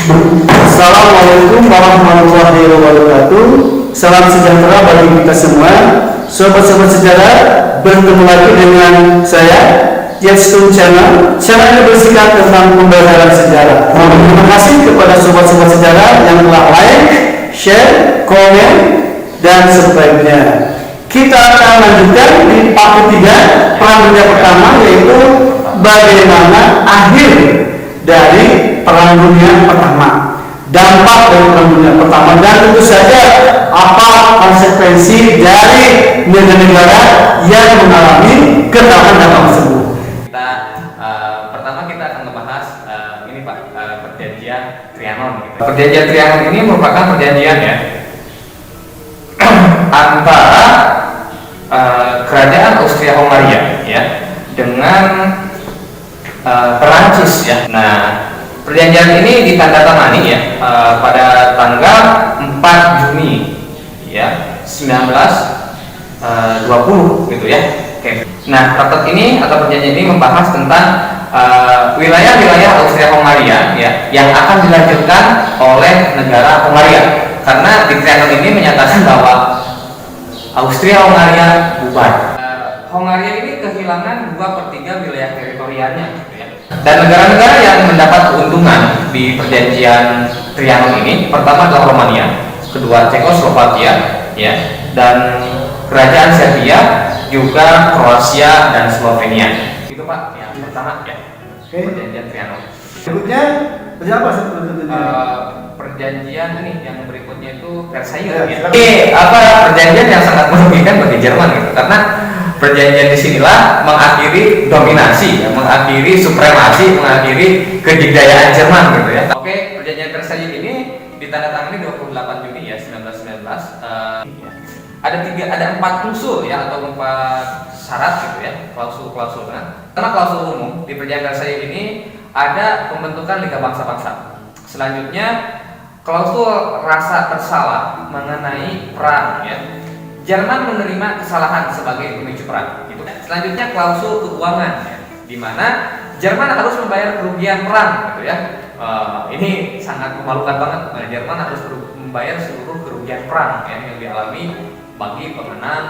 Assalamualaikum warahmatullahi wabarakatuh. Salam sejahtera bagi kita semua. Sobat-sobat sejarah, bertemu lagi dengan saya Jetstone Channel. Channel ini bersikap tentang pembelajaran sejarah. Terima kasih kepada sobat-sobat sejarah yang telah like, share, komen, dan subscribe-nya. Kita akan lanjutkan di part ketiga Perang Dunia Pertama, yaitu bagaimana akhir dari Perang Dunia Pertama, dampak dari Perang Dunia Pertama, dan tentu saja apa konsekuensi dari negara-negara yang mengalami kekalahan dampak tersebut. Pertama kita akan membahas ini Pak, perjanjian Trianon. Perjanjian Trianon ini merupakan perjanjian ya antara kerajaan Austria-Hongaria ya dengan Perancis ya. Nah, perjanjian ini ditandatangani ya pada tanggal 4 Juni ya 1920 gitu ya. Oke. Nah, traktat ini atau perjanjian ini membahas tentang wilayah-wilayah Austria-Hongaria ya yang akan dilanjutkan oleh negara Hongaria. Karena di Trianon ini menyatakan bahwa Austria-Hongaria bubar. Hongaria ini kehilangan 2/3 wilayah teritorialnya gitu ya. Dan negara-negara yang mendapat keuntungan di perjanjian Trianon ini pertama adalah Romania, kedua Cekoslovakia ya, dan kerajaan Serbia, juga Kroasia dan Slovenia. Itu Pak yang pertama ya. Perjanjian Trianon. Berikutnya apa sebetulnya? Perjanjian ini yang berikutnya itu Versailles ya. Perjanjian yang sangat merugikan bagi Jerman gitu. Karena perjanjian disinilah mengakhiri dominasi, mengakhiri supremasi, mengakhiri kedikdayaan Jerman gitu ya. Oke, perjanjian Versailles ini ditandatangani 28 Juni ya 1919. Ada 4 unsur ya atau 4 syarat gitu ya, klausul-klausul. Karena klausul umum di perjanjian Versailles ini ada pembentukan Liga Bangsa-Bangsa. Selanjutnya klausul rasa bersalah mengenai perang ya. Jerman menerima kesalahan sebagai pemicu perang. Gitu. Selanjutnya klausul keuangan ya, di mana Jerman harus membayar kerugian perang gitu ya. Ini sangat memalukan banget. Jerman harus membayar seluruh kerugian perang ya, yang dialami bagi pemenang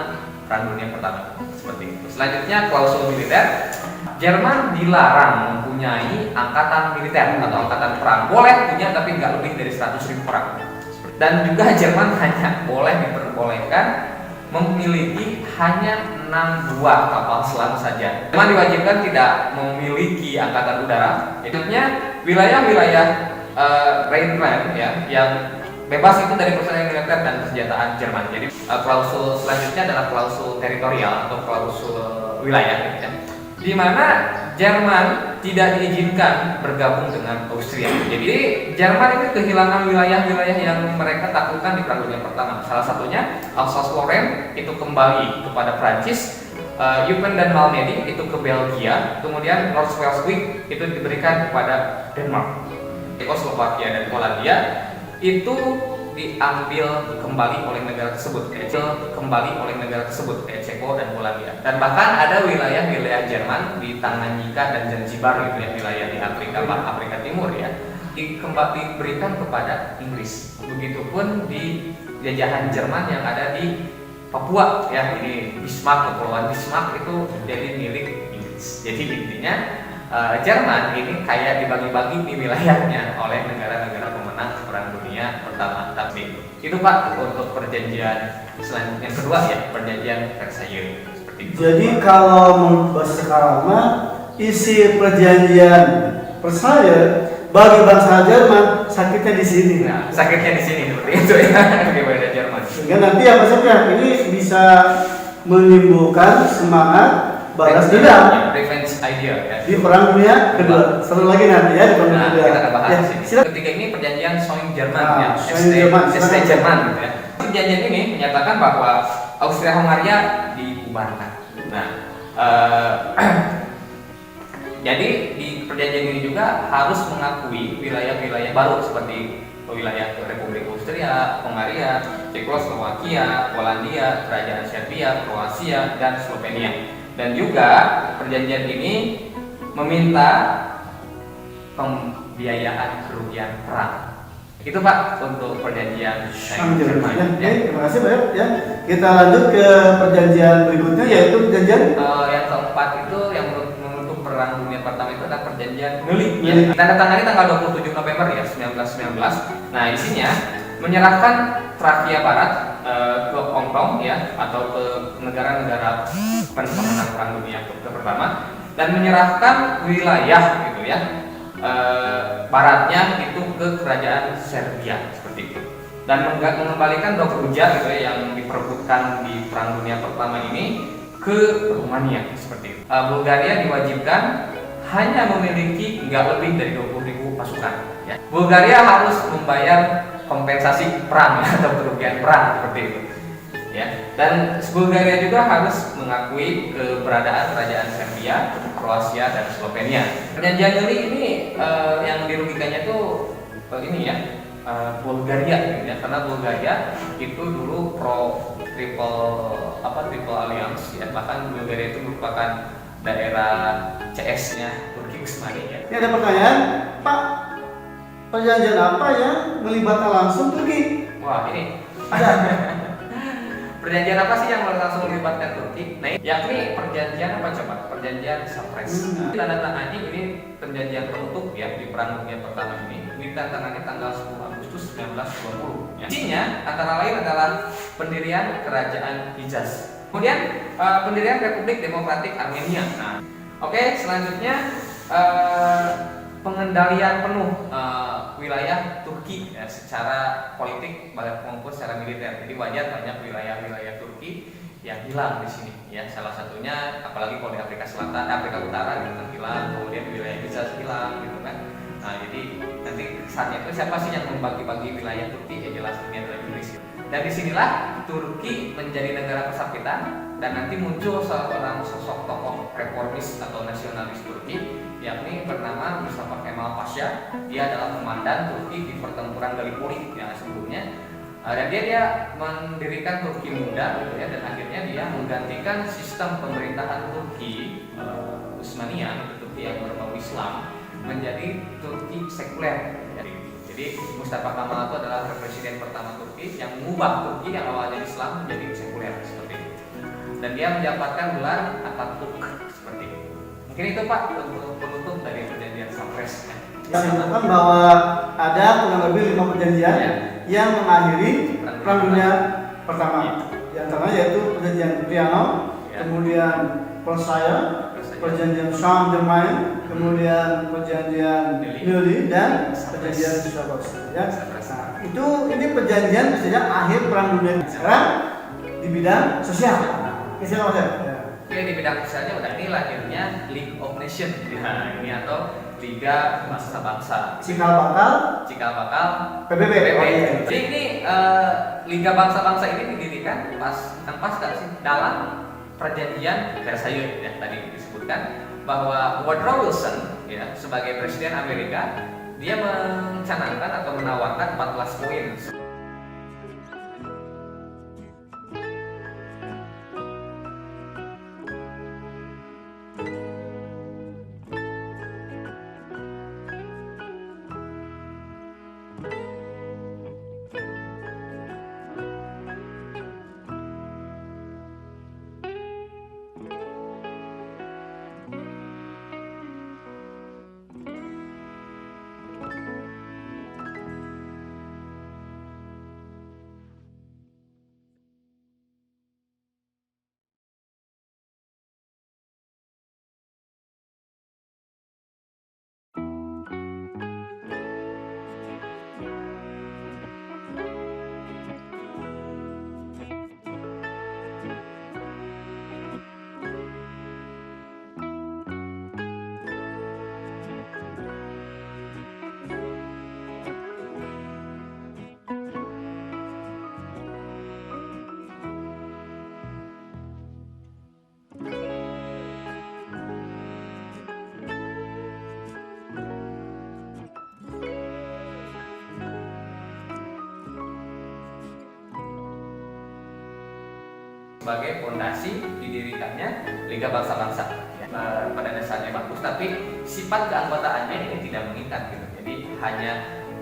Perang Dunia Pertama. Seperti itu. Selanjutnya klausul militer. Jerman dilarang mempunyai angkatan militer atau angkatan perang. Boleh punya tapi nggak lebih dari 100.000 orang. Dan juga Jerman hanya boleh diperbolehkan memiliki hanya 6 buah kapal selam saja. Jerman diwajibkan tidak memiliki angkatan udara. Itunya wilayah-wilayah Rhineland ya yang bebas itu dari personel militer dan persenjataan Jerman. Jadi klausul selanjutnya adalah klausul teritorial atau klausul wilayah gitu ya, di mana Jerman tidak diizinkan bergabung dengan Austria. Jadi Jerman itu kehilangan wilayah-wilayah yang mereka taklukkan di Perang Dunia Pertama. Salah satunya Alsace-Lorraine itu kembali kepada Prancis, Eupen dan Malmedy itu ke Belgia, kemudian North Schleswig itu diberikan kepada Denmark. Cekoslovakia dan Polandia itu diambil kembali oleh negara tersebut, kayak Ceko dan Polandia. Dan bahkan ada wilayah-wilayah Jerman di Tanganyika dan Zanzibar gitu ya, wilayah di Afrika Timur ya, diberikan kepada Inggris. Begitupun di jajahan Jerman yang ada di Papua ya, ini Bismarck, Kepulauan Bismarck itu jadi milik Inggris. Jadi intinya Jerman ini kayak dibagi-bagi di wilayahnya oleh negara-negara pemenang Perang Dunia Pertama. Tapi itu Pak untuk perjanjian selanjutnya yang kedua ya, perjanjian Versailles. Seperti itu. Jadi kalau menurut bahasa sekarang isi perjanjian Versailles bagi bangsa Jerman sakitnya di sini. Nah, sakitnya di sini seperti itu ya bagi Jerman. Sehingga nanti apa saja ini bisa menimbulkan semangat balas dendam, revenge idea ya, di Perang Dunia Kedua. Seru lagi nanti ya di Perang Dunia Kedua. Kita akan bahas ya, di sini. Ketiga ini perjanjian Soing-Jerman ya, ST Jerman gitu ya. Perjanjian ini menyatakan bahwa Austria-Hongaria dibubarkan. Nah, jadi di perjanjian ini juga harus mengakui wilayah-wilayah baru seperti wilayah Republik Austria, Hongaria, Cekoslovakia, Polandia, Kerajaan Serbia, Kroasia, dan Slovenia. Dan juga perjanjian ini meminta pembiayaan kerugian perang. Itu Pak untuk perjanjian Jerman. Ya, terima kasih Pak. Ya, kita lanjut ke perjanjian berikutnya yaitu perjanjian yang keempat itu yang menutup perang dunia pertama itu adalah perjanjian Neuilly. Ya. Tanda-tangani tanggal 27 November ya 1919. Nah isinya menyerahkan Trakia Barat ke Hong Kong ya atau ke negara-negara pemenang perang dunia pertama dan menyerahkan wilayah gitu ya baratnya itu ke kerajaan Serbia seperti itu dan mengembalikan Dobruja gitu ya yang diperebutkan di perang dunia pertama ini ke Rumania seperti itu. Bulgaria diwajibkan hanya memiliki nggak lebih dari 20.000 pasukan ya. Bulgaria harus membayar kompensasi perang atau kerugian perang seperti itu ya. Dan Bulgaria juga harus mengakui keberadaan kerajaan Serbia, Kroasia dan Slovenia. Perjanjian Neuilly ini yang dirugikannya tuh ini ya Bulgaria gitu ya, karena Bulgaria itu dulu pro triple alliance ya, bahkan Bulgaria itu merupakan daerah CS-nya Turki Utsmani ya. Ini ada pertanyaan, Pak, perjanjian apa yang melibatkan langsung Turki? Wah ini perjanjian apa sih yang langsung melibatkan Turki? Nah, yakni perjanjian apa coba? Perjanjian Sapres. Ditandatangani ini perjanjian penutup ya di perang dunia pertama ini. Ditandatangani tanggal 10 Agustus 1920. Ya. Isinya antara lain adalah pendirian kerajaan Hijaz. Kemudian pendirian Republik Demokratik Armenia. Nah, oke, selanjutnya pengendalian penuh wilayah Turki ya, secara politik maupun secara militer. Jadi banyak wilayah-wilayah Turki yang hilang di sini ya. Salah satunya apalagi kalau di Afrika Selatan, Afrika Utara gitu kan hilang, kemudian wilayah Hijaz hilang gitu kan. Nah, jadi nanti saatnya itu siapa sih yang membagi-bagi wilayah Turki? Ya jelas ini adalah Inggris. Dan disinilah Turki menjadi negara pesakitan dan nanti muncul seorang sosok tokoh reformis atau nasionalis Turki yakni bernama Mustafa Kemal Pasha. Dia adalah komandan Turki di pertempuran Gallipoli yang sebelumnya dan dia mendirikan Turki muda gitu ya, dan akhirnya dia menggantikan sistem pemerintahan Turki Utsmania, Turki yang berbau Islam, menjadi Turki sekuler. Jadi Mustafa Kemal itu adalah presiden pertama Turki yang mengubah Turki yang awalnya Islam menjadi sekuler seperti itu. Dan dia mendapatkan gelar Atatürk seperti itu. Mungkin itu Pak untuk penutup dari perjanjian Sapres. Yang menunjukkan bahwa ada kurang lebih 5 perjanjian yang mengakhiri perang dunia pertama. Di antaranya yaitu perjanjian Trianon, kemudian Versailles, perjanjian Saint-Germain, kemudian perjanjian Neuilly dan perjanjian Sapres. Ya. Nah, ini perjanjian misalnya akhir perang dunia. Sekarang di bidang sosial. Silakan Mas. Oke, di bidang sosialnya udah ini lahirnya League of Nations. Nah, ini atau Liga Bangsa-Bangsa. Cikal bakal PBB. Jadi ini Liga Bangsa-Bangsa ini didirikan pas sih dalam perjanjian Versailles ya, tadi disebutkan bahwa Woodrow Wilson ya sebagai presiden Amerika dia mencanangkan atau menawarkan 14 poin. Sebagai fondasi didirikannya Liga Bangsa-Bangsa. Pada dasarnya bagus, tapi sifat keanggotaannya ini tidak mengikat gitu. Jadi hanya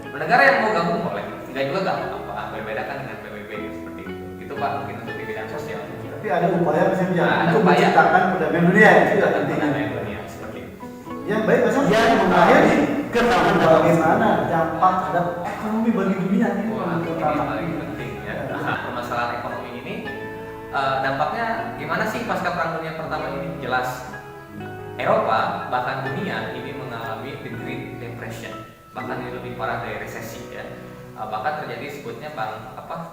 negara yang mau gabung boleh, enggak juga gak apa-apa, berbeda kan dengan PBB seperti itu Pak, mungkin untuk di bidang sosial. Tapi ada upaya misalnya Nah, ada untuk upaya. menciptakan perdamaian dunia itu juga penting. Perdamaian dunia seperti itu. Yang baik Mas, yang mengakhiri ketahuan bagaimana dampak terhadap ekonomi bagi dunia ini Wah, yang ini utama. paling penting ya. Permasalahan ekonomi ini dampaknya gimana sih pasca Perang Dunia Pertama ini? Jelas Eropa bahkan dunia ini mengalami the Great Depression, bahkan ini lebih parah dari resesi ya. Bahkan terjadi sebutnya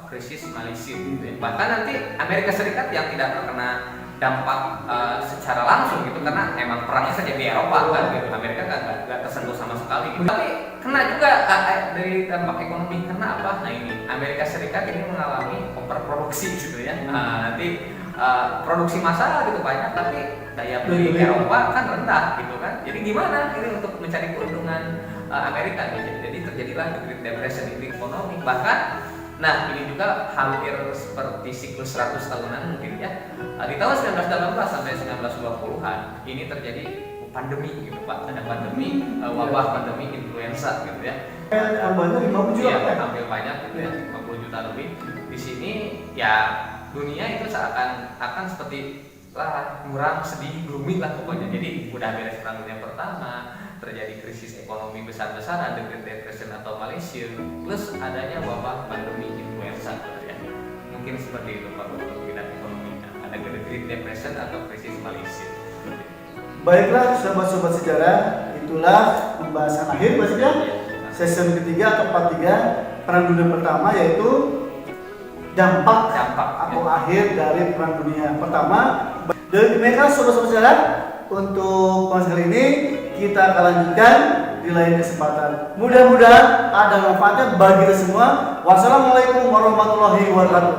krisis Malaysia gitu ya. Bahkan nanti Amerika Serikat yang tidak terkena dampak secara langsung gitu karena emang perangnya saja di Eropa kan gitu. Amerika nggak tersentuh sama sekali gitu. Tapi kena juga dari dampak ekonomi. Karena apa? Nah ini Amerika Serikat ini mengalami overproduksi gitu ya. Nanti produksi massal gitu banyak tapi daya beli Eropa kan rendah gitu kan. Jadi gimana ini untuk mencari keuntungan Amerika gitu. Jadi terjadilah Great Depression ini ekonomi. Bahkan nah ini juga hampir seperti siklus 100 tahunan mungkin ya. Di tahun 1918 sampai 1920-an ini terjadi pandemi gitu Pak. Ada pandemi wabah pandemi influenza gitu ya. Banyak 50 juta Iya, hampir banyak gitu ya, 50 juta lebih. Di sini ya dunia itu akan seperti muram, sedih, gloomy lah pokoknya. Jadi udah beres Perang Dunia Pertama, terjadi krisis ekonomi besar-besaran, The Great Depression atau Malaysia, plus adanya wabah pandemi influenza gitu ya. Mungkin seperti itu Pak untuk bidang ekonomi. Ada The Great Depression atau krisis Malaysia. Baiklah sobat-sobat sejarah, itulah pembahasan akhir Mas ya. Season ketiga atau part 3 Perang Dunia Pertama, yaitu dampak atau akhir dari Perang Dunia Pertama. Dan demikian sobat-sobat sejarah, untuk konser ini kita akan lanjutkan di lain kesempatan. Mudah-mudahan ada manfaatnya bagi kita semua. Wassalamualaikum warahmatullahi wabarakatuh.